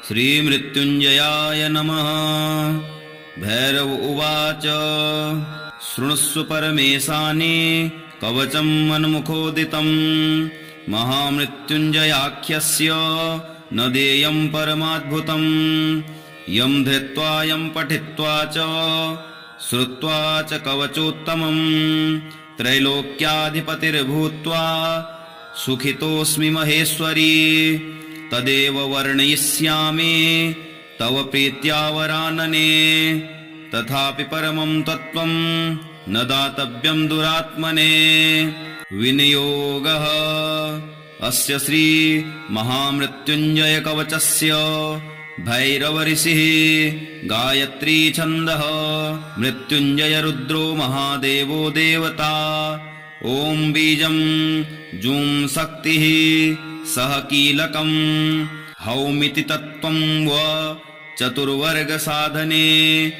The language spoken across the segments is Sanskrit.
श्रीमृत्युञ्जयाय नमः। भैरव उवाच शृणुष्व परमेशानि कवचं मन्मुखोदितं महामृत्युञ्जयाख्यस्य न देयं परमाद्भुतं यं धृत्वा यं पठित्वा च श्रुत्वा च कवचोत्तमं त्रैलोक्याधिपतिर्भूत्वा सुखितोऽस्मि महेश्वरी तदेव वर्णयिष्यामि तव प्रीत्या वरानने तथापि परमं तत्त्वं न दातव्यं दुरात्मने विनियोगः अस्य श्री महामृत्युञ्जय कवचस्य भैरव ऋषिः गायत्री छन्दः मृत्युञ्जय रुद्रो महादेवो देवता ॐ बीजं जूं शक्तिः सह कीलकं हौमिति तत्त्वं व चतुर्वर्ग साधने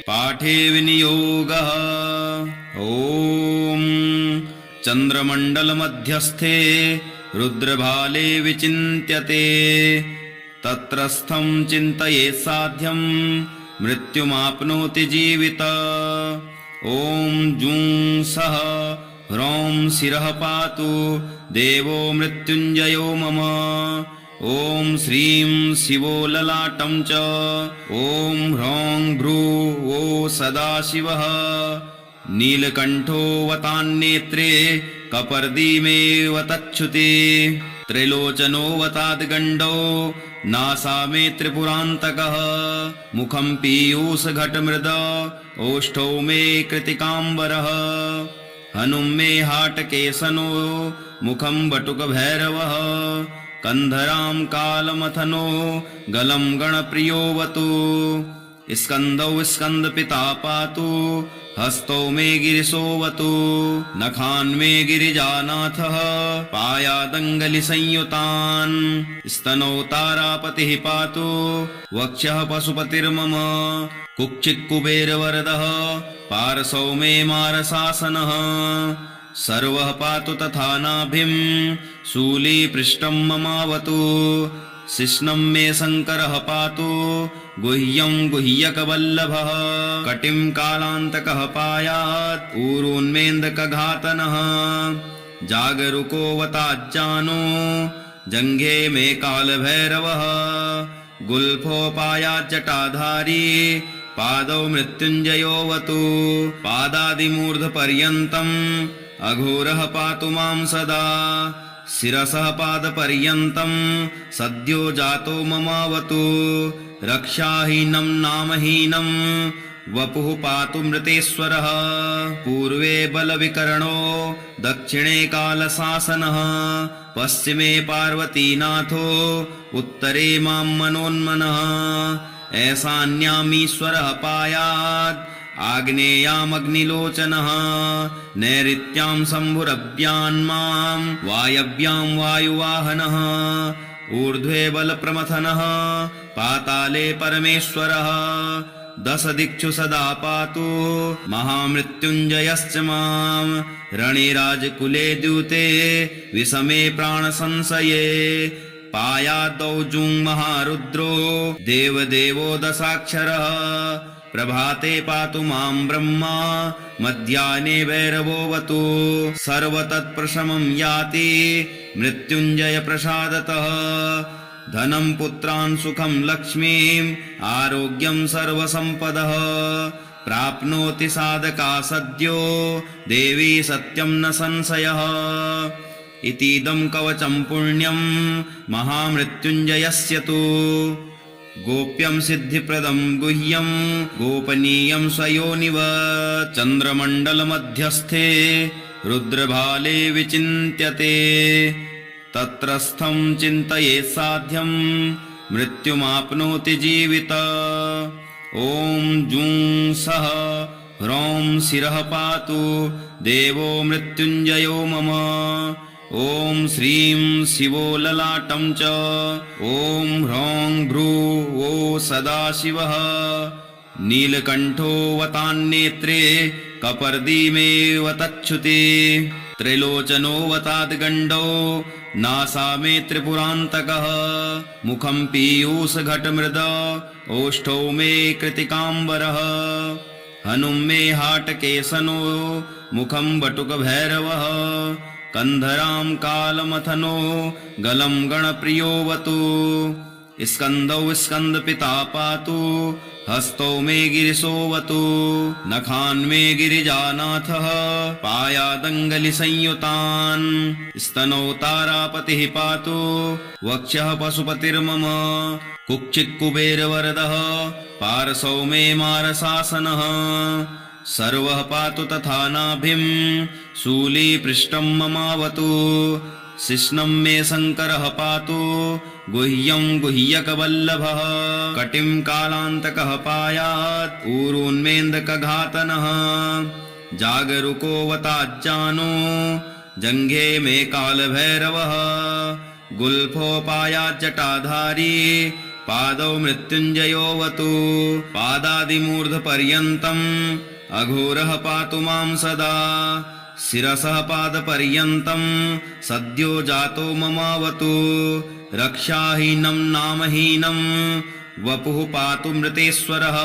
पाठे विनियोगः। ॐ चंद्रमंडल मध्यस्थे रुद्रभाले विचिन्त्यते तत्रस्थं चिन्तयेत् साध्यं मृत्युमाप्नोति जीवित। ॐ जूं सः ह्रौं शिरः पातु देवो मृत्युञ्जयो मम। ॐ श्रीं शिवो ललाटं च ॐ ह्रौं भ्रूः सदाशिवः नीलकण्ठो वतान्नेत्रे कपर्दीमेव तच्छुते त्रिलोचनो वताद्गण्डो नासा मे त्रिपुरान्तकः मुखं पीयूषघटमृद ओष्ठौ मे कृतिकाम्बरः हनुं मे हाटकेशनो मुखं वटुकभैरवः कंधरां कालमथनो गलं गणप्रियोऽवतु स्कन्दौ स्कन्दपिता पातु हस्तौ मे गिरिशोऽवतु नखान् मे गिरिजानाथः पायादङ्गलिसंयुतान् स्तनौ तारापतिः पातु वक्षः पशुपतिर्मम कुक्षिक्कुबेरवरदः पार्श्वौ मे मारशासनः सर्वः पातु तथा नाभिं शूलीपृष्ठं ममावतु शिश्नं मे शङ्करः पातु गुह्यं गुह्यकवल्लभः कटिं कालान्तकः पायात् ऊरून्मेन्दकघातनः जागरुको वताज्जानो जङ्घे मे कालभैरवः गुल्फोपायाज्जटाधारी पादौ मृत्युञ्जयोऽवतु पादादिमूर्धपर्यन्तम् अघोरः पातु मां सदा शिरसः पादपर्यन्तं सद्यो जातो ममावतु रक्षाहीनं नामहीनं वपुः पातु मृतेश्वरः पूर्वे बलविकर्णो दक्षिणे कालशासनः पश्चिमे पार्वतीनाथो उत्तरे मां मनोन्मनः ऐशान्यामीश्वरः पायात् आग्नेयामग्निलोचनः नैऋत्यां शम्भुरव्यान्मां वायव्यां वायुवाहनः ऊर्ध्वे बलप्रमथनः पाताले परमेश्वरः दश दिक्षु सदा पातु महामृत्युञ्जयश्च मां रणे राजकुले द्यूते विषमे प्राणसंशये पायादौ जुं महारुद्रो देवदेवो दशाक्षरः प्रभाते पातु मां ब्रह्मा मध्याह्ने भैरवोऽवतु सर्वतत्प्रशमं याति मृत्युञ्जय प्रसादतः धनं पुत्रान् सुखं लक्ष्मीम् आरोग्यं सर्वसम्पदः प्राप्नोति साधका सद्यो देवी सत्यं न संशयः इतीदं कवचं पुण्यं महामृत्युञ्जयस्य तु गोप्यं सिद्धिप्रदं गुह्यं गोपनीयं स्वयोनिव चन्द्रमण्डलमध्यस्थे रुद्रभाले विचिन्त्यते तत्रस्थं चिन्तयेत् साध्यं मृत्युमाप्नोति जीवित। ॐ जूं सः ह्रौं शिरः पातु देवो मृत्युञ्जयो मम। ॐ श्रीं शिवो ललाटं च ॐ ह्रौं भ्रूः सदाशिवः नीलकण्ठो वतान्नेत्रे कपर्दीमेव तच्छुते त्रिलोचनो वताद्गण्डो नासा मे त्रिपुरान्तकः मुखं पीयूषघटमृद ओष्ठौ मे कृतिकाम्बरः हनुं मे हाटकेशनो मुखं बटुकभैरवः कन्धरां कालमथनो गलं गणप्रियोऽवतु स्कन्दौ स्कन्दपिता पातु हस्तौ मे गिरिशोऽवतु नखान् मे गिरिजानाथः पायादङ्गलिसंयुतान् स्तनौ तारापतिः पातु वक्षः पशुपतिर्मम कुक्षिक्कुबेरवरदः पार्श्वौ मे मारशासनः सर्वः पातु तथा नाभिं शूलीपृष्ठं ममावतु शिश्नं मे शङ्करः पातु गुह्यं गुह्यकवल्लभः कटिं कालान्तकः पायात् ऊरून्मेन्दकघातनः जागरुकोऽवताज्जानो जङ्घे मे कालभैरवः गुल्फोपायाज्जटाधारी पादौ मृत्युञ्जयोऽवतु पादादिमूर्धपर्यन्तम् अघोरः पातु मां सदा शिरसः पादपर्यन्तम् सद्यो जातो ममावतु रक्षाहीनं नामहीनं वपुः पातु मृतेश्वरः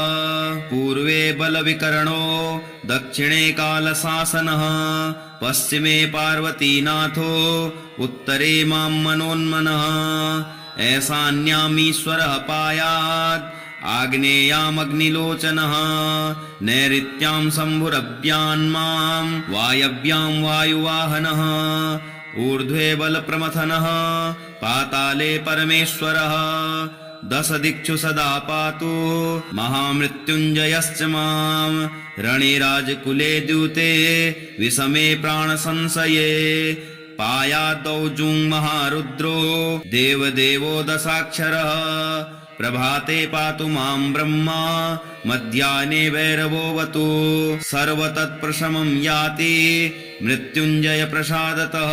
पूर्वे बलविकर्णो दक्षिणे कालशासनः पश्चिमे पार्वतीनाथो उत्तरे मां मनोन्मनः ऐशान्यामीश्वरः पायात् आग्नेयामग्निलोचनः नैऋत्यां शम्भुरव्यान्मां वायव्यां वायुवाहनः ऊर्ध्वे बलप्रमथनः पाताले परमेश्वरः दश दिक्षु सदा पातु महामृत्युञ्जयश्च मां रणे राजकुले द्यूते विषमे प्राणसंशये पायादौ जुं महारुद्रो देवदेवो दशाक्षरः प्रभाते पातु मां ब्रह्मा मध्याह्ने भैरवोऽवतु सर्वतत्प्रशमं याति मृत्युञ्जय प्रसादतः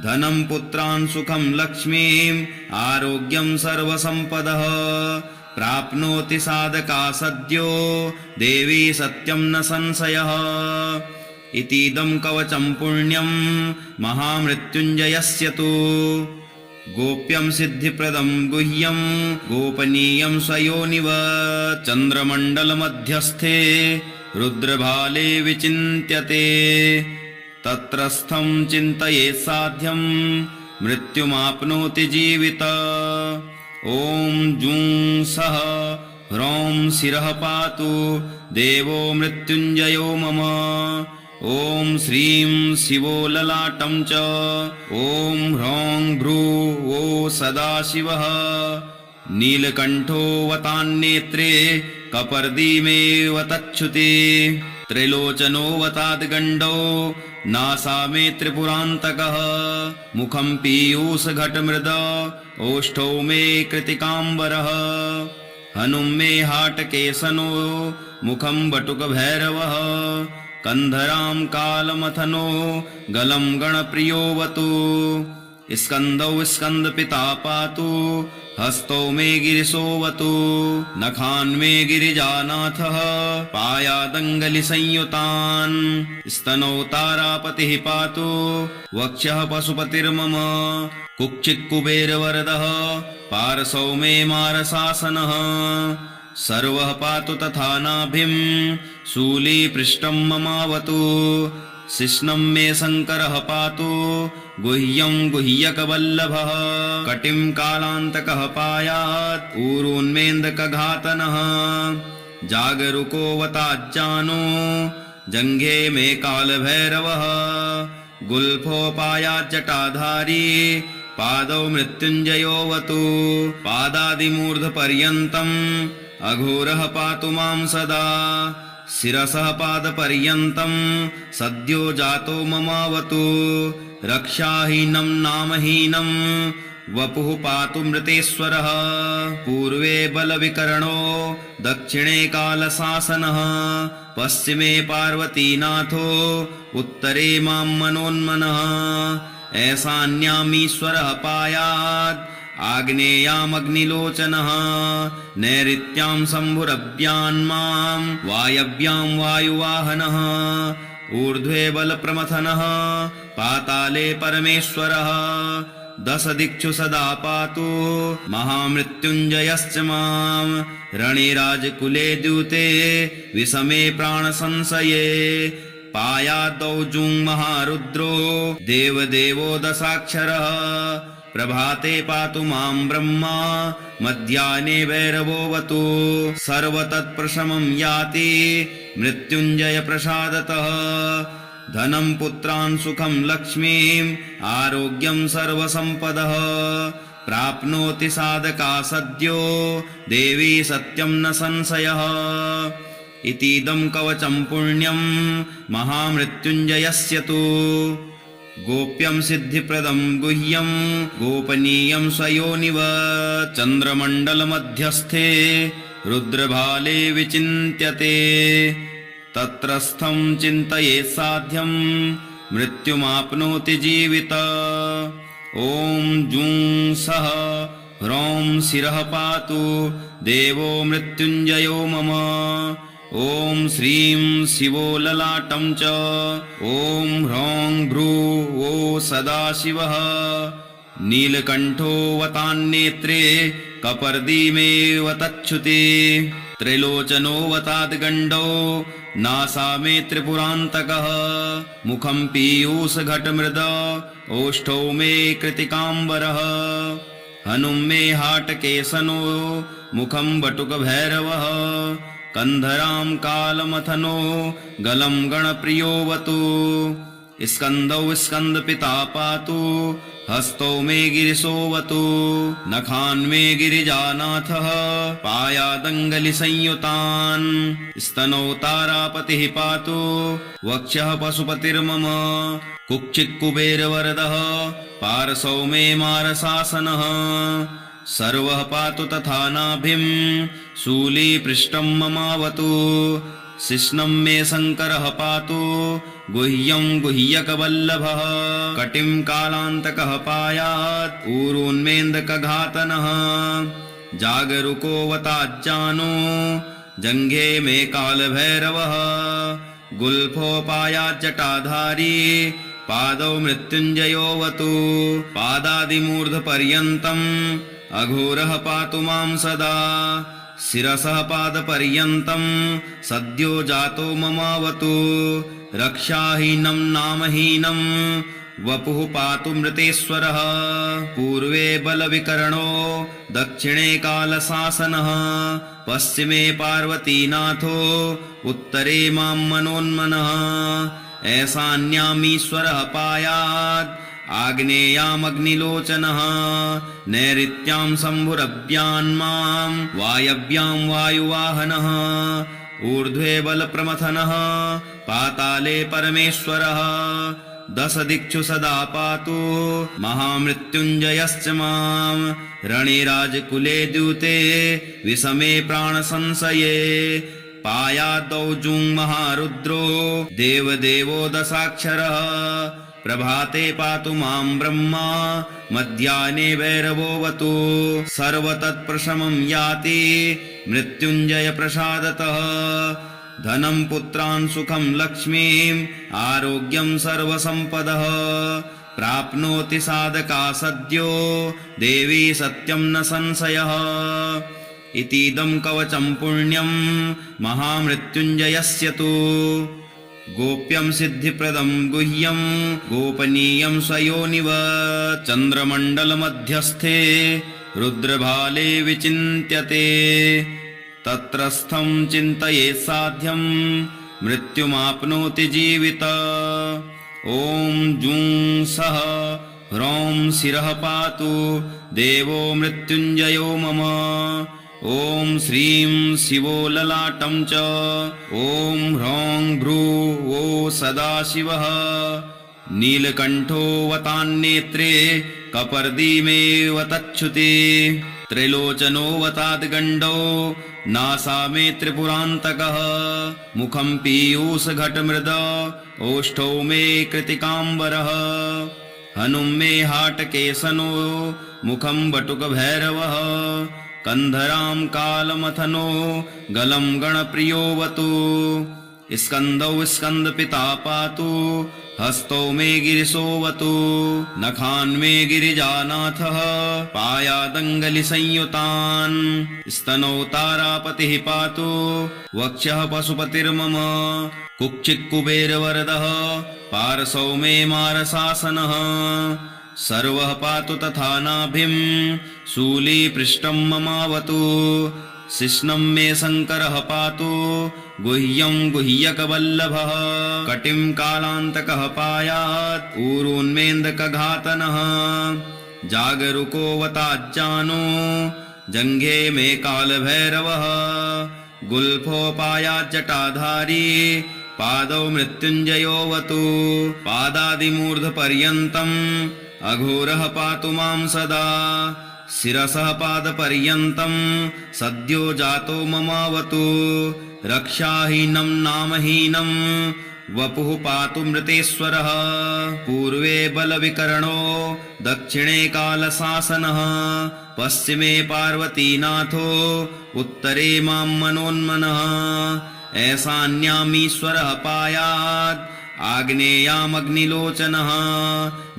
धनं पुत्रान् सुखं लक्ष्मीम् आरोग्यं सर्वसम्पदः प्राप्नोति साधका सद्यो देवी सत्यं न संशयः इतीदं कवचं पुण्यं महामृत्युञ्जयस्य तु गोप्यं सिद्धिप्रदं गुह्यं गोपनीयं स्वयोनिव चन्द्रमण्डलमध्यस्थे रुद्रभाले विचिन्त्यते तत्रस्थं चिन्तयेत् साध्यं मृत्युमाप्नोति जीवित ॐ जुं सः ह्रौं शिरः पातु देवो मृत्युञ्जयो मम ॐ श्रीं शिवो ललाटं च ॐ ह्रौं भ्रूः वो सदाशिवः नीलकण्ठो वतान्नेत्रे कपर्दीमेव तच्छुते त्रिलोचनो वताद्गण्डो नासा मे त्रिपुरान्तकः मुखं पीयूषघटमृद ओष्ठौ मे कृतिकाम्बरः हनुं मे हाटकेशनो मुखं बटुकभैरवः कन्धरां कालमथनो गलं गणप्रियोऽवतु स्कन्दौ स्कन्दपिता पातु हस्तौ मे गिरिशोऽवतु नखान् मे गिरिजानाथः पायादङ्गलिसंयुतान् स्तनौ तारापतिः पातु वक्षः पशुपतिर्मम कुक्षिक्कुबेरवरदः पार्श्वौ मे मारशासनः सर्वः पातु तथा नाभिं शूलीपृष्ठं ममावतु शिश्नं मे शङ्करः पातु गुह्यं गुह्यकवल्लभः कटिं कालान्तकः पायात् ऊरून्मेन्दकघातनः जागरुकोऽवताज्जानो जङ्घे मे कालभैरवः गुल्फोपायाज्जटाधारी पादौ मृत्युञ्जयोऽवतु पादादिमूर्धपर्यन्तम् अघोरः पातु मां सदा शिरसः पादपर्यन्तम् सद्यो जातो ममावतु रक्षाहीनं नामहीनं वपुः पातु मृतेश्वरः पूर्वे बलविकर्णो दक्षिणे कालशासनः पश्चिमे पार्वतीनाथो उत्तरे मां मनोन्मनः ऐशान्यामीश्वरः पायात् आग्नेयामग्निलोचनः नैऋत्यां शम्भुरव्यान्मां वायव्यां वायुवाहनः ऊर्ध्वे बलप्रमथनः पाताले परमेश्वरः 10 दिक्षु सदा पातु महामृत्युञ्जयश्च माम् रणे राजकुले द्यूते विषमे प्राणसंशये पायादौ जुं महारुद्रो देवदेवो दशाक्षरः प्रभाते पातु मां ब्रह्मा मध्याह्ने भैरवोऽवतु सर्वतत्प्रशमं याति मृत्युञ्जय प्रसादतः धनं पुत्रान् सुखं लक्ष्मीम् आरोग्यं सर्वसम्पदः प्राप्नोति साधका सद्यो देवी सत्यं न संशयः इतीदं कवचं पुण्यं महामृत्युञ्जयस्य तु गोप्यं सिद्धिप्रदं गुह्यं गोपनीयं स्वयोनिव चन्द्रमण्डलमध्यस्थे रुद्रभाले विचिन्त्यते तत्रस्थं चिन्तयेत् साध्यं मृत्युमाप्नोति जीवित ॐ जुं सः ह्रौं शिरः पातु देवो मृत्युञ्जयो मम ॐ श्रीं शिवो ललाटं च ॐ ह्रौं भ्रूः सदाशिवः नीलकण्ठो वतान्नेत्रे कपर्दीमेव तच्छुते त्रिलोचनो वताद्गण्डो नासा मे त्रिपुरान्तकः मुखं पीयूषघटमृद ओष्ठौ मे कृतिकाम्बरः हनुं मे हाटकेशनो मुखं वटुकभैरवः कन्धरां कालमथनो गलं गणप्रियोऽवतु स्कन्दौ स्कन्दपिता पातु हस्तौ मे गिरिशोऽवतु नखान् मे गिरिजानाथः पायादङ्गलिसंयुतान् स्तनौ तारापतिः पातु वक्षः पशुपतिर्मम कुक्षिक्कुबेरवरदः पार्श्वौ मे मारशासनः सर्वः पातु तथा नाभिं शूलीपृष्ठं ममावतु शिश्नं मे शङ्करः पातु गुह्यं गुह्यकवल्लभः कटिं कालान्तकः पायात् ऊरून्मेन्दकघातनः जागरुको वताज्जानो जङ्घे मे कालभैरवः गुल्फोपायाज्जटाधारी पादौ मृत्युञ्जयोऽवतु पादादिमूर्धपर्यन्तम् अघोरः पातु मां सदा शिरसः पादपर्यन्तं सद्यो जातो ममावतु रक्षाहीनं नामहीनं वपुः पातु मृतेश्वरः पूर्वे बलविकरणो दक्षिणे कालशासनः पश्चिमे पार्वतीनाथो उत्तरे मां मनोन्मनः ऐशान्यामीश्वरः पायात् आग्नेयामग्निलोचनः नैऋत्यां शम्भुरभ्यान्मां वायव्यां वायुवाहनः ऊर्ध्वे बलप्रमथनः पाताले परमेश्वरः 10 दिक्षु सदा पातु महामृत्युञ्जयश्च मां रणे राजकुले द्यूते विषमे प्राणसंशये पायादौ जुं महारुद्रो देवदेवो दशाक्षरः प्रभाते पातु मां ब्रह्मा मध्याह्ने भैरवोऽवतु सर्वतत्प्रशमं याति मृत्युञ्जय प्रसादतः धनं पुत्रान् सुखं लक्ष्मीम् आरोग्यं सर्वसम्पदः प्राप्नोति साधका सद्यो देवी सत्यं न संशयः इतीदं कवचं पुण्यं महामृत्युञ्जयस्य तु गोप्यं सिद्धिप्रदं गुह्यं गोपनीयं स्वयोनिव चन्द्रमण्डलमध्यस्थे रुद्रभाले विचिन्त्यते तत्रस्थं चिन्तयेत् साध्यं मृत्युमाप्नोति जीवित ॐ जुं सः ह्रौं शिरः पातु देवो मृत्युञ्जयो मम ॐ श्रीं शिवो ललाटं च ॐ ह्रौं भ्रूः सदाशिवः नीलकण्ठो वतान्नेत्रे कपर्दीमेव तच्छुते त्रिलोचनो वताद्गण्डो नासा मे त्रिपुरान्तकः मुखं पीयूषघटमृद ओष्ठौ मे कृतिकाम्बरः हनुं मे हाटकेशनो मुखं वटुकभैरवः कन्धरां कालमथनो गलं गणप्रियोऽवतु स्कन्दौ स्कन्दपिता पातु हस्तौ मे गिरिशोऽवतु नखान् मे गिरिजानाथः पायादङ्गलिसंयुतान् स्तनौ तारापतिः पातु वक्षः पशुपतिर्मम कुक्षिक्कुबेरवरदः पार्श्वौ मे मारशासनः सर्वः पातु तथा नाभिं शूलीपृष्ठं ममावतु शिश्नं मे शङ्करः पातु गुह्यं गुह्यकवल्लभः कटिं कालान्तकः पायात् ऊरून्मेन्दकघातनः जागरुकोऽवताज्जानो जङ्घे मे कालभैरवः गुल्फोपायाज्जटाधारी पादौ मृत्युञ्जयोऽवतु पादादिमूर्धपर्यन्तम् अघोरः पातु मां सदा शिरसः पादपर्यन्तं सद्यो जातो ममावतु रक्षाहीनं नामहीनं वपुः पातु मृतेश्वरः पूर्वे बलविकरणो दक्षिणे कालशासनः पश्चिमे पार्वतीनाथो उत्तरे मां मनोन्मनः ऐशान्यामीश्वरः पायात् आग्नेयामग्निलोचनः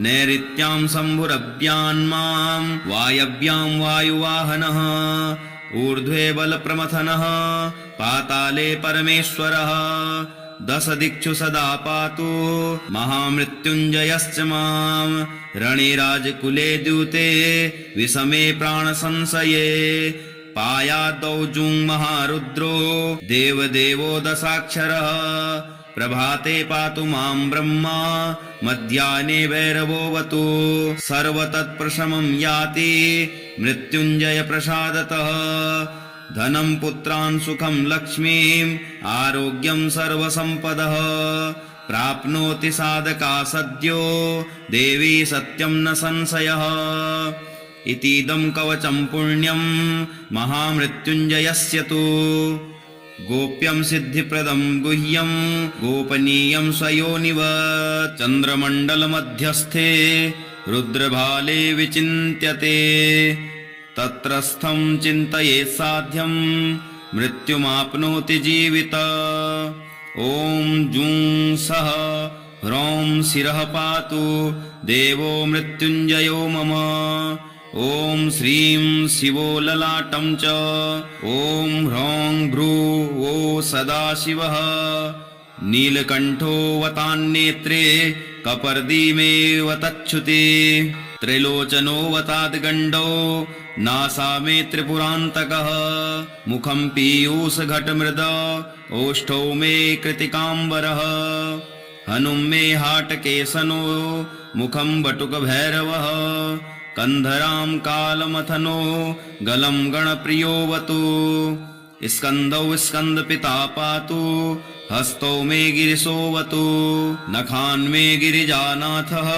नैऋत्यां शम्भुरव्यान्मां वायव्यां वायुवाहनः ऊर्ध्वे बलप्रमथनः पाताले परमेश्वरः दश दिक्षु सदा पातु महामृत्युञ्जयश्च मां रणे राजकुले द्यूते विषमे प्राणसंशये पायादौ जुं महारुद्रो देवदेवो दशाक्षरः प्रभाते पातु मां ब्रह्मा मध्याह्ने भैरवोऽवतु सर्वतत्प्रशमं याति मृत्युञ्जय प्रसादतः धनं पुत्रान् सुखं लक्ष्मीम् आरोग्यं सर्वसम्पदः प्राप्नोति साधका सद्यो देवी सत्यं न संशयः इतीदं कवचं पुण्यं महामृत्युञ्जयस्य तु गोप्यं सिद्धिप्रदं गुह्यं गोपनीयं स्वयोनिव चन्द्रमण्डलमध्यस्थे रुद्रभाले विचिन्त्यते तत्रस्थं चिन्तयेत् साध्यं मृत्युमाप्नोति जीवित ॐ जूं सः ह्रौं शिरः पातु देवो मृत्युञ्जयो मम ॐ श्रीं शिवो ललाटं च ॐ ह्रौं भ्रूः सदाशिवः नीलकण्ठो वतान्नेत्रे कपर्दीमेव तच्छुते त्रिलोचनो वताद्गण्डो नासा मे त्रिपुरान्तकः मुखं पीयूषघटमृद ओष्ठौ मे कृतिकाम्बरः हनुं मे हाटकेशनो मुखं बटुकभैरवः कन्धरां कालमथनो गलं गणप्रियोऽवतु स्कन्दौ स्कन्दपिता पातु हस्तौ मे गिरिशोऽवतु नखान् मे गिरिजानाथः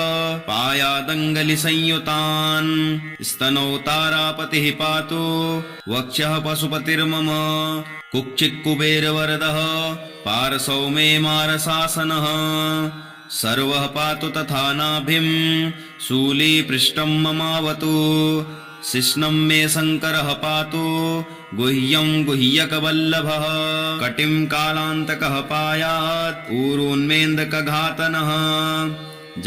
पायादङ्गलिसंयुतान् स्तनौ तारापतिः पातु वक्षः पशुपतिर्मम कुक्षिक्कुबेरवरदः पार्श्वौ मे मारशासनः सर्वः पातु तथा नाभिं शूलीपृष्ठं ममावतु शिश्नं मे शङ्करः पातु गुह्यं गुह्यकवल्लभः कटिं कालान्तकः पायात् ऊरून्मेन्दकघातनः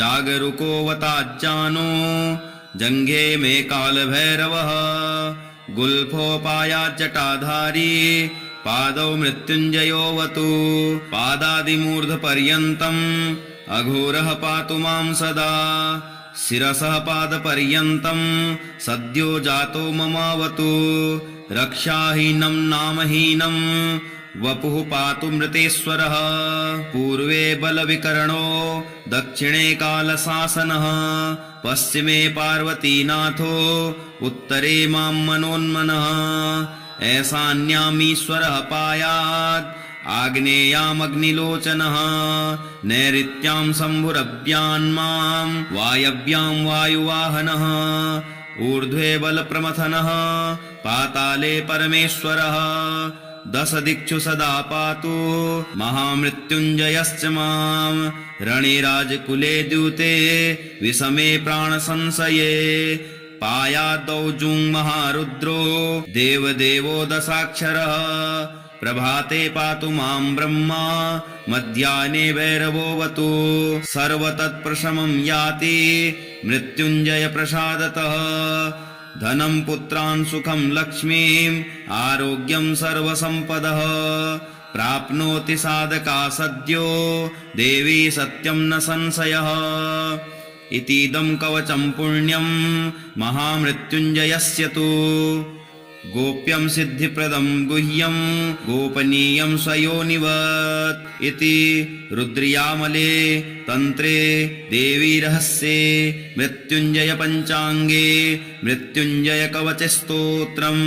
जागरुकोऽवताज्जानो जङ्घे मे कालभैरवः गुल्फोपायाज्जटाधारी पादौ मृत्युञ्जयोऽवतु पादादिमूर्धपर्यन्तम् अघोरः पातु मां सदा शिरसः पादपर्यन्तं सद्यो जातो ममावतु रक्षाहीनं नामहीनं वपुः पातु मृतेश्वरः पूर्वे बलविकरणो दक्षिणे कालशासनः पश्चिमे पार्वतीनाथो उत्तरे मां मनोन्मनः ऐशान्यामीश्वरः पायात् आग्नेयामग्निलोचनः नैऋत्यां शम्भुरव्यान्मां वायव्यां वायुवाहनः ऊर्ध्वे बलप्रमथनः पाताले परमेश्वरः दश दिक्षु सदा पातु महामृत्युञ्जयश्च मां रणे राजकुले द्यूते विषमे प्राणसंशये पायादौ जुं महारुद्रो देवदेवो दशाक्षरः प्रभाते पातु मां ब्रह्मा मध्याह्ने भैरवोऽवतु सर्वतत्प्रशमं याति मृत्युञ्जय प्रसादतः धनं पुत्रान् सुखं लक्ष्मीम् आरोग्यं सर्वसम्पदः प्राप्नोति साधका सद्यो देवी सत्यं न संशयः इतीदं कवचं पुण्यं महामृत्युञ्जयस्य तु गोप्यं सिद्धिप्रदं गुह्यं गोपनीयं स्वयोनिवत् इति रुद्रयामले तन्त्रे देवी रहस्ये मृत्युञ्जय पञ्चाङ्गे मृत्युञ्जय कवच स्तोत्रम्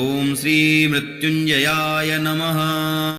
ॐ श्री मृत्युञ्जयाय नमः।